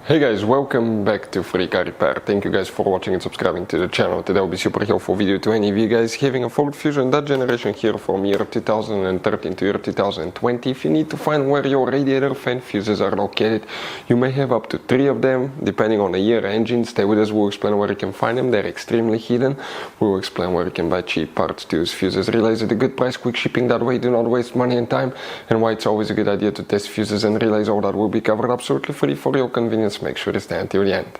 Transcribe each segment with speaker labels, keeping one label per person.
Speaker 1: Hey guys, welcome back to Free Car Repair. Thank you guys for watching and subscribing to the channel. Today will be super helpful video to any of you guys having a Ford Fusion, that generation here from year 2013 to year 2020. If you need to find where your radiator fan fuses are located, you may have up to 3 of them depending on the year engine. Stay with us, we'll explain where you can find them. They're extremely hidden. We'll explain where you can buy cheap parts to use fuses relays at a good price, quick shipping, that way do not waste money and time, and why it's always a good idea to test fuses and relays. All that will be covered absolutely free for your convenience. Make sure to stay until the end.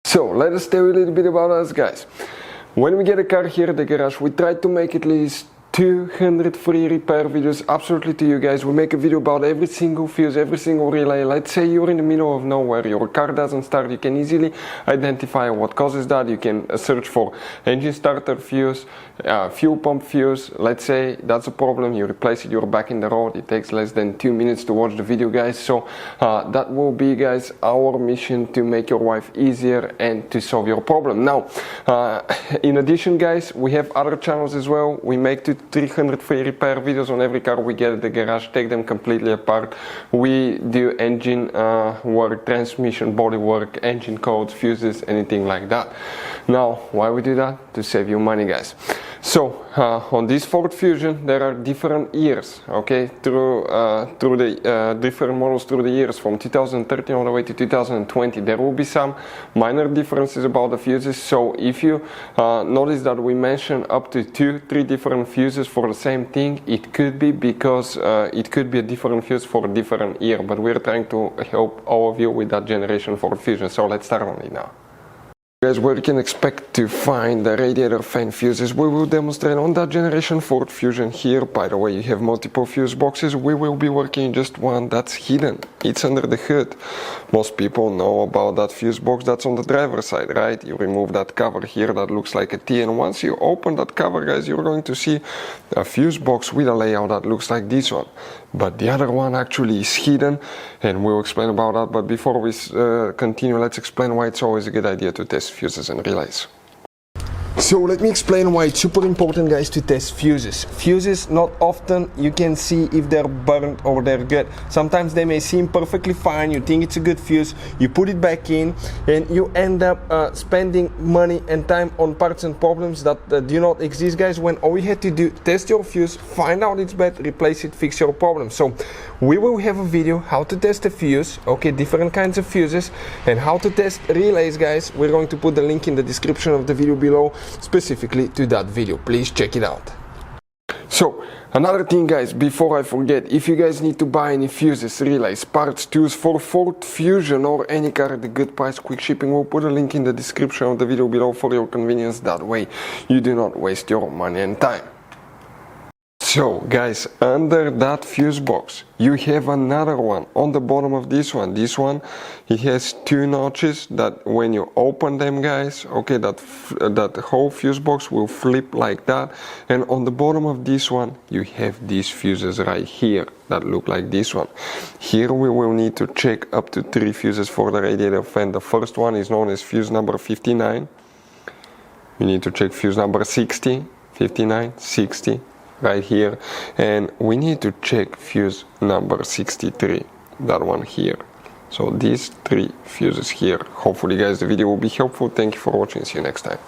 Speaker 1: So let us tell you a little bit about us, guys. When we get a car here at the garage, we try to make at least 200 free repair videos absolutely to you guys. We make a video about every single fuse, every single relay. Let's say you're in the middle of nowhere, your car doesn't start, you can easily identify what causes that. You can search for engine starter fuse, fuel pump fuse. Let's say that's a problem, you replace it, you're back in the road. It takes less than 2 minutes to watch the video, guys. So that will be, guys, our mission to make your life easier and to solve your problem. Now, in addition, guys, we have other channels as well. We make 300 free repair videos on every car we get at the garage, take them completely apart. We do engine work, transmission, body work, engine codes, fuses, anything like that. Now, why we do that? To save you money, guys. So on this Ford Fusion there are different years, okay, through the different models through the years from 2013 all the way to 2020. There will be some minor differences about the fuses. So if you notice that we mention up to 2-3 different fuses for the same thing, it could be because it could be a different fuse for a different year, but we're trying to help all of you with that generation Ford Fusion. So let's start on it now. Guys, where you can expect to find the radiator fan fuses, we will demonstrate on that generation Ford Fusion here. By the way, you have multiple fuse boxes. We will be working in just one that's hidden. It's under the hood. Most people know about that fuse box that's on the driver's side, right? You remove that cover here that looks like a T, and once you open that cover, guys, you're going to see a fuse box with a layout that looks like this one. But the other one actually is hidden, and we'll explain about that. But before we continue, let's explain why it's always a good idea to test fuses and relays. So let me explain why it's super important, guys, to test fuses. Fuses, not often you can see if they're burnt or they're good. Sometimes they may seem perfectly fine, you think it's a good fuse, you put it back in, and you end up spending money and time on parts and problems that do not exist, guys, when all you had to do, test your fuse, find out it's bad, replace it, fix your problem. So we will have a video how to test a fuse, okay, different kinds of fuses, and how to test relays, guys. We're going to put the link in the description of the video below specifically to that video. Please check it out. So another thing, guys, before I forget, if you guys need to buy any fuses, relays, parts to use for Ford Fusion or any car at a good price, quick shipping, we'll put a link in the description of the video below for your convenience. That way you do not waste your money and time. So guys, under that fuse box you have another one on the bottom of this one. This one, it has 2 notches that when you open them, guys, okay, that whole fuse box will flip like that, and on the bottom of this one you have these fuses right here that look like this one. Here we will need to check up to 3 fuses for the radiator fan. The first one is known as fuse number 59. We need to check fuse number 60, 59, 60 right here, and we need to check fuse number 63, that one here. So these 3 fuses here. Hopefully, guys, the video will be helpful. Thank you for watching. See you next time.